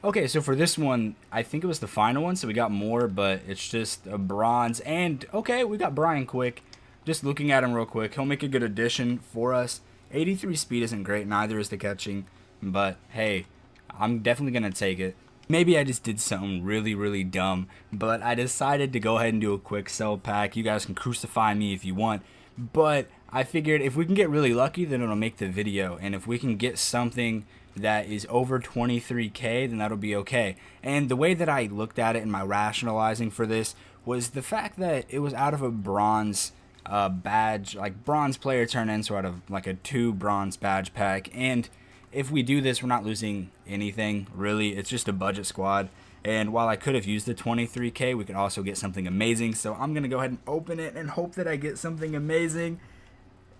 Okay, so for this one, I think it was the final one, so we got more, but it's just a bronze. And, okay, we got Brian Quick. Just looking at him real quick, he'll make a good addition for us. 83 speed isn't great, neither is the catching. But, hey, I'm definitely going to take it. Maybe I just did something really, really dumb, but I decided to go ahead and do a quick sell pack. You guys can crucify me if you want, but I figured if we can get really lucky, then it'll make the video. And if we can get something that is over 23K, then that'll be okay. And the way that I looked at it in my rationalizing for this was the fact that it was out of a bronze badge, like bronze player turn in, so out of like a 2 bronze badge pack. And if we do this, we're not losing anything, really. It's just a budget squad. And while I could have used the 23K, we could also get something amazing. So I'm going to go ahead and open it and hope that I get something amazing.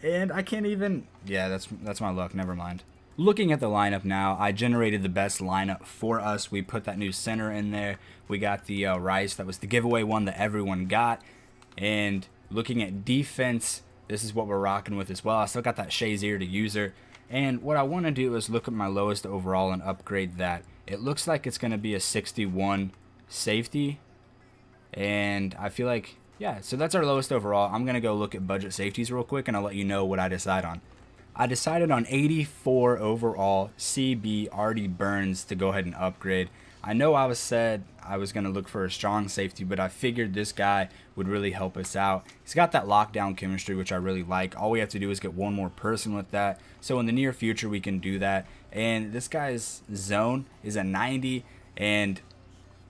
And I can't even... Yeah, that's my luck. Never mind. Looking at the lineup now, I generated the best lineup for us. We put that new center in there. We got the Rice. That was the giveaway one that everyone got. And looking at defense, this is what we're rocking with as well. I still got that Shazier to user. And what I want to do is look at my lowest overall and upgrade that. It looks like it's going to be a 61 safety. And I feel like, yeah, so that's our lowest overall. I'm going to go look at budget safeties real quick and I'll let you know what I decide on. I decided on 84 overall CB Artie Burns to go ahead and upgrade. I know I said I was going to look for a strong safety, but I figured this guy would really help us out. He's got that lockdown chemistry, which I really like. All we have to do is get one more person with that. So in the near future, we can do that. And this guy's zone is a 90. And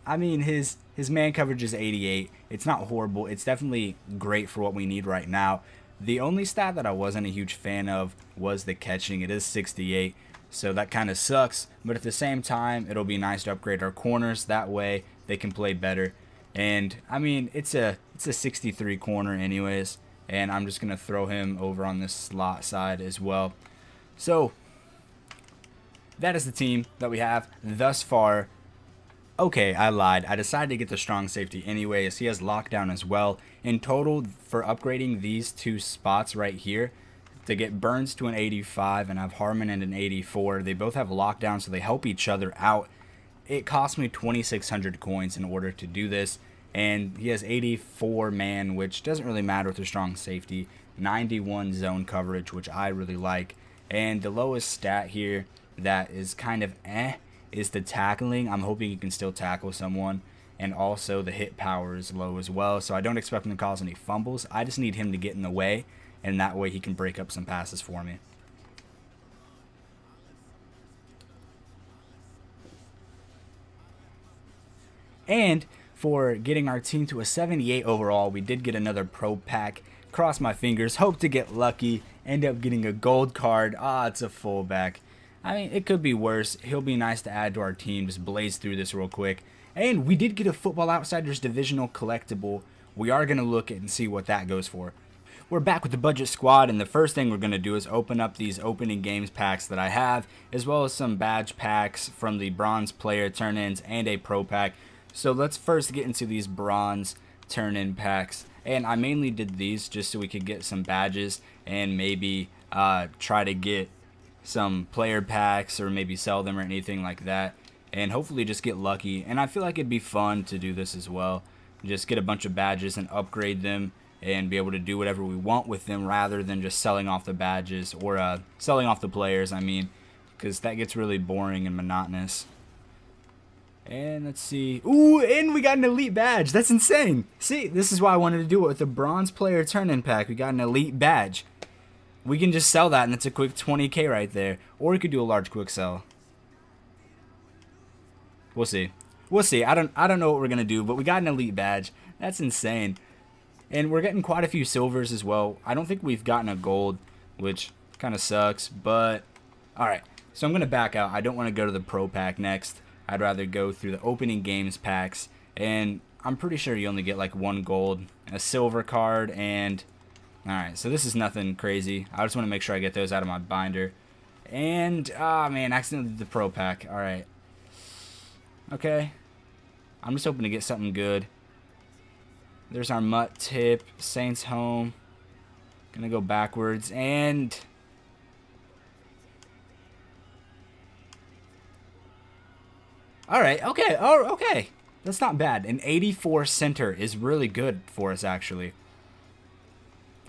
I mean, his man coverage is 88. It's not horrible. It's definitely great for what we need right now. The only stat that I wasn't a huge fan of was the catching. It is 68. So that kind of sucks, but at the same time, it'll be nice to upgrade our corners. That way, they can play better. And I mean, it's a 63 corner anyways, and I'm just gonna throw him over on this slot side as well. So that is the team that we have thus far. Okay, I lied. I decided to get the strong safety anyways. He has lockdown as well. In total, for upgrading these 2 spots right here, to get Burns to an 85 and have Harmon at an 84. They both have lockdown, so they help each other out. It cost me 2,600 coins in order to do this, and he has 84 man, which doesn't really matter with a strong safety. 91 zone coverage, which I really like. And the lowest stat here that is kind of is the tackling. I'm hoping he can still tackle someone. And also the hit power is low as well, so I don't expect him to cause any fumbles. I just need him to get in the way, and that way he can break up some passes for me. And for getting our team to a 78 overall, we did get another pro pack. Cross my fingers, hope to get lucky, end up getting a gold card. It's a fullback. I mean, it could be worse. He'll be nice to add to our team. Just blaze through this real quick. And we did get a Football Outsiders divisional collectible. We are going to look at and see what that goes for. We're back with the budget squad, and the first thing we're going to do is open up these opening games packs that I have, as well as some badge packs from the bronze player turn-ins and a pro pack. So let's first get into these bronze turn-in packs, and I mainly did these just so we could get some badges and maybe try to get some player packs or maybe sell them or anything like that, and hopefully just get lucky. And I feel like it'd be fun to do this as well, just get a bunch of badges and upgrade them and be able to do whatever we want with them rather than just selling off the badges or selling off the players, I mean, because that gets really boring and monotonous. And let's see. Ooh, and we got an elite badge. That's insane. See, this is why I wanted to do it with a bronze player turn-in pack. We got an elite badge. We can just sell that, and it's a quick 20K right there. Or we could do a large quick sell. We'll see. We'll see. I don't know what we're gonna do, but we got an elite badge. That's insane. And we're getting quite a few silvers as well. I don't think we've gotten a gold, which kind of sucks, but alright. So I'm going to back out. I don't want to go to the pro pack next. I'd rather go through the opening games packs, and I'm pretty sure you only get like 1 gold, a silver card, and alright, so this is nothing crazy. I just want to make sure I get those out of my binder. And, man, accidentally did the pro pack. Alright. Okay. I'm just hoping to get something good. There's our Mutt tip, Saints home. Gonna go backwards, and All right, okay, oh, okay. That's not bad. An 84 center is really good for us, actually.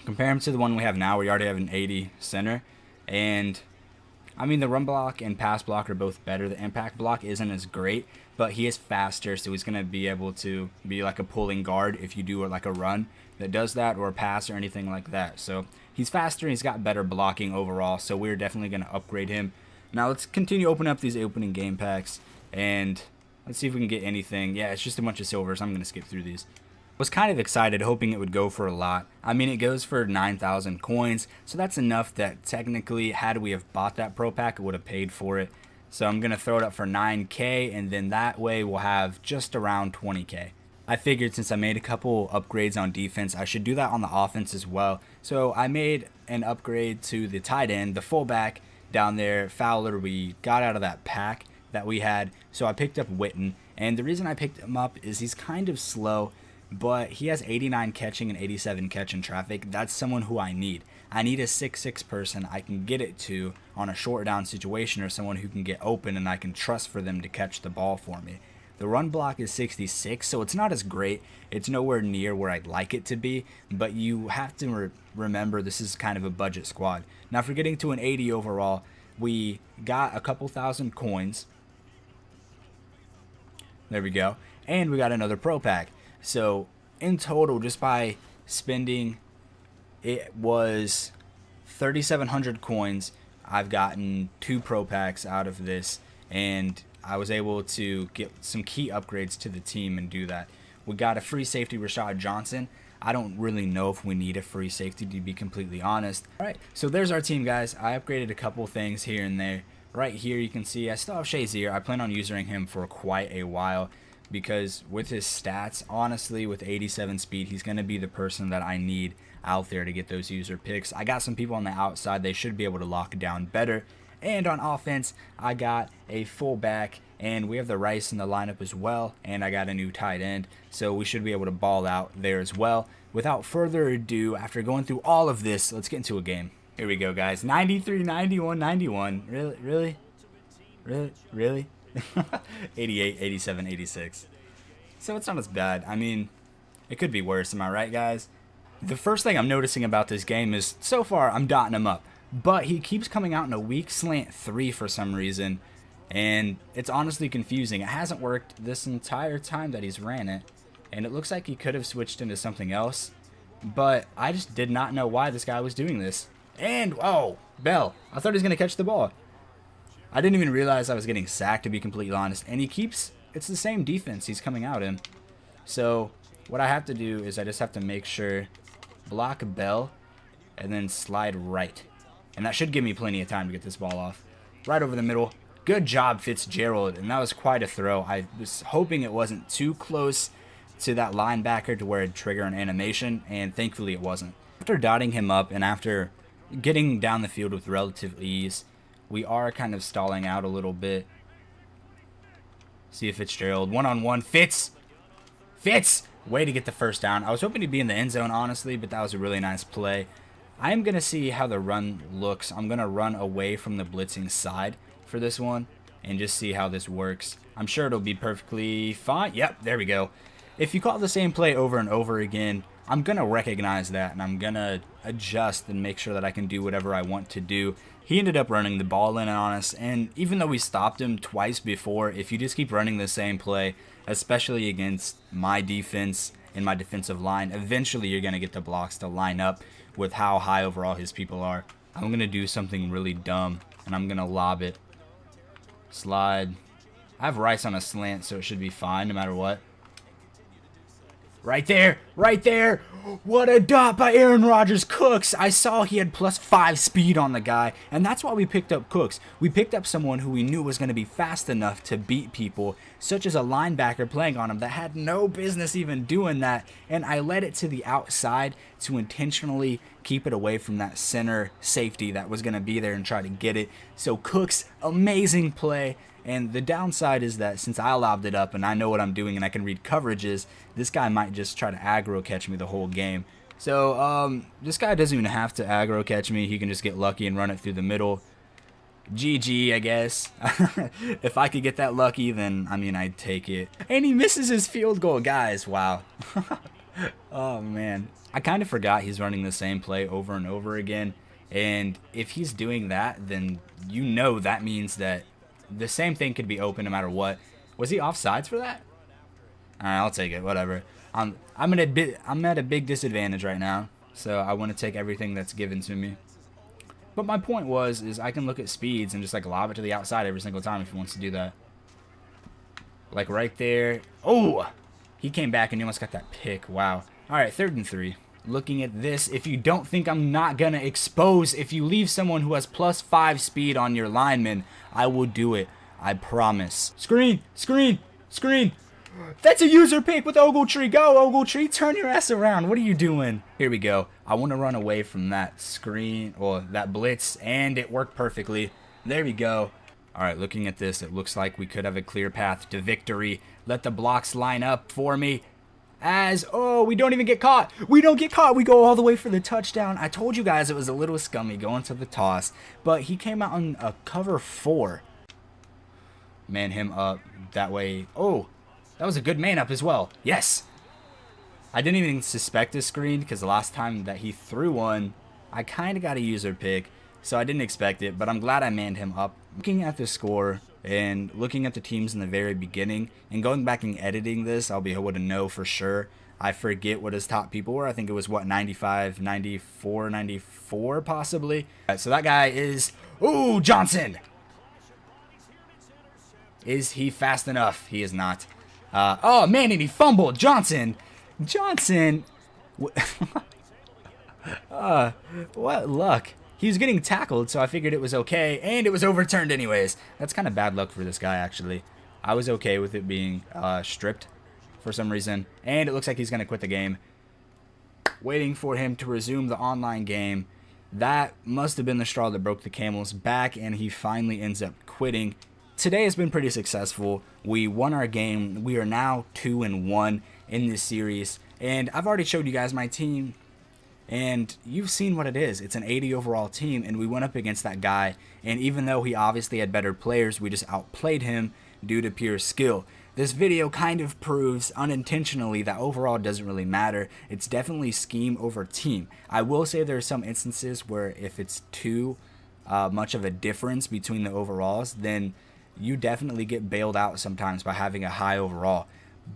Compare him to the one we have now. We already have an 80 center. And, I mean, the run block and pass block are both better. The impact block isn't as great, but he is faster, so he's going to be able to be like a pulling guard if you do like a run that does that, or a pass or anything like that. So he's faster and he's got better blocking overall, so we're definitely going to upgrade him. Now let's continue opening up these opening game packs, and let's see if we can get anything. Yeah, it's just a bunch of silvers. I'm going to skip through these. Was kind of excited, hoping it would go for a lot. I mean, it goes for 9,000 coins, so that's enough that technically, had we have bought that pro pack, it would have paid for it. So I'm going to throw it up for 9K, and then that way we'll have just around 20K. I figured since I made a couple upgrades on defense, I should do that on the offense as well. So I made an upgrade to the tight end, the fullback down there, Fowler. We got out of that pack that we had, so I picked up Witten. And the reason I picked him up is he's kind of slow, but he has 89 catching and 87 catch in traffic. That's someone who I need. I need a 6'6 person I can get it to on a short down situation, or someone who can get open and I can trust for them to catch the ball for me. The run block is 66, so it's not as great. It's nowhere near where I'd like it to be, but you have to remember this is kind of a budget squad. Now, for getting to an 80 overall, we got a couple thousand coins. There we go. And we got another pro pack. So in total, just by spending, it was 3,700 coins. I've gotten 2 pro packs out of this, and I was able to get some key upgrades to the team and do that. We got a free safety, Rashad Johnson. I don't really know if we need a free safety, to be completely honest. All right, so there's our team, guys. I upgraded a couple things here and there. Right here you can see I still have Shazier. I plan on using him for quite a while, because with his stats, honestly, with 87 speed, he's going to be the person that I need out there to get those user picks. I got some people on the outside. They should be able to lock down better. And on offense, I got a fullback, and we have the Rice in the lineup as well, and I got a new tight end, so we should be able to ball out there as well. Without further ado, after going through all of this, let's get into a game. Here we go, guys. 93, 91, 91. Really? 88, 87, 86. So it's not as bad. I mean, it could be worse. Am I right, guys? The first thing I'm noticing about this game is, so far, I'm dotting him up. But he keeps coming out in a weak slant 3 for some reason. And it's honestly confusing. It hasn't worked this entire time that he's ran it. And it looks like he could have switched into something else. But I just did not know why this guy was doing this. And, oh, Bell. I thought he was going to catch the ball. I didn't even realize I was getting sacked, to be completely honest. And he keeps, it's the same defense he's coming out in. So what I have to do is I just have to make sure, block Bell, and then slide right. And that should give me plenty of time to get this ball off. Right over the middle. Good job, Fitzgerald. And that was quite a throw. I was hoping it wasn't too close to that linebacker to where it'd trigger an animation, and thankfully it wasn't. After dotting him up and after getting down the field with relative ease, we are kind of stalling out a little bit. See if Fitzgerald, one-on-one, Fitz! Way to get the first down. I was hoping to be in the end zone, honestly, but that was a really nice play. I'm going to see how the run looks. I'm going to run away from the blitzing side for this one and just see how this works. I'm sure it'll be perfectly fine. Yep, there we go. If you call the same play over and over again, I'm going to recognize that, and I'm going to adjust and make sure that I can do whatever I want to do. He ended up running the ball in on us, and even though we stopped him twice before, if you just keep running the same play, especially against my defense and my defensive line, eventually you're going to get the blocks to line up with how high overall his people are. I'm going to do something really dumb, and I'm going to lob it. Slide. I have Rice on a slant, so it should be fine no matter what. Right there, right there. What a dot by Aaron Rodgers. Cooks. I saw he had +5 speed on the guy, and that's why we picked up Cooks. We picked up someone who we knew was going to be fast enough to beat people, such as a linebacker playing on him that had no business even doing that, and I led it to the outside to intentionally keep it away from that center safety that was going to be there and try to get it. So Cooks, amazing play. And the downside is that since I lobbed it up and I know what I'm doing and I can read coverages, this guy might just try to aggro catch me the whole game. So this guy doesn't even have to aggro catch me. He can just get lucky and run it through the middle. GG, I guess. If I could get that lucky, then, I mean, I'd take it. And he misses his field goal, guys. Wow. Oh, man. I kind of forgot he's running the same play over and over again. And if he's doing that, then you know that means that the same thing could be open no matter what. Was he offsides for that? All right, I'll take it. Whatever. I'm at a big disadvantage right now, so I want to take everything that's given to me. But my point is I can look at speeds and just like lob it to the outside every single time if he wants to do that. Like right there. Oh, he came back and he almost got that pick. Wow. All right, 3rd and 3. Looking at this, if you don't think I'm not gonna expose, if you leave someone who has +5 speed on your lineman, I will do it. I promise. Screen, screen, screen. That's a user pick with Ogletree. Go, Ogletree. Turn your ass around. What are you doing? Here we go. I want to run away from that screen, or that blitz, and it worked perfectly. There we go. All right, looking at this, it looks like we could have a clear path to victory. Let the blocks line up for me. Oh, we don't even get caught. We don't get caught. We go all the way for the touchdown. I told you guys it was a little scummy going to the toss, but he came out on a cover 4. Man him up that way. Oh, that was a good man up as well. Yes. I didn't even suspect a screen because the last time that he threw one, I kind of got a user pick, so I didn't expect it, but I'm glad I manned him up. Looking at the score and looking at the teams in the very beginning and going back and editing this, I'll be able to know for sure. I forget what his top people were. I think it was, what, 95, 94, 94 possibly. So that guy is, ooh, Johnson. Is he fast enough? He is not. Oh, man, and he fumbled. Johnson. What luck. He was getting tackled, so I figured it was okay, and it was overturned anyways. That's kind of bad luck for this guy, actually. I was okay with it being stripped for some reason, and it looks like he's going to quit the game. Waiting for him to resume the online game. That must have been the straw that broke the camel's back, and he finally ends up quitting. Today has been pretty successful. We won our game. We are now 2-1 in this series, and I've already showed you guys my team. And you've seen what it is. It's an 80 overall team, and we went up against that guy. And even though he obviously had better players, we just outplayed him due to pure skill. This video kind of proves unintentionally that overall doesn't really matter. It's definitely scheme over team. I will say there are some instances where if it's too much of a difference between the overalls, then you definitely get bailed out sometimes by having a high overall.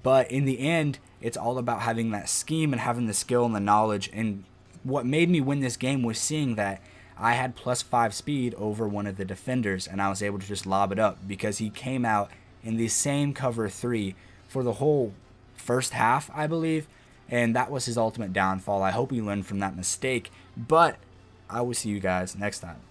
But in the end, it's all about having that scheme and having the skill and the knowledge. And what made me win this game was seeing that I had +5 speed over one of the defenders, and I was able to just lob it up because he came out in the same cover 3 for the whole first half, I believe, and that was his ultimate downfall. I hope he learned from that mistake, but I will see you guys next time.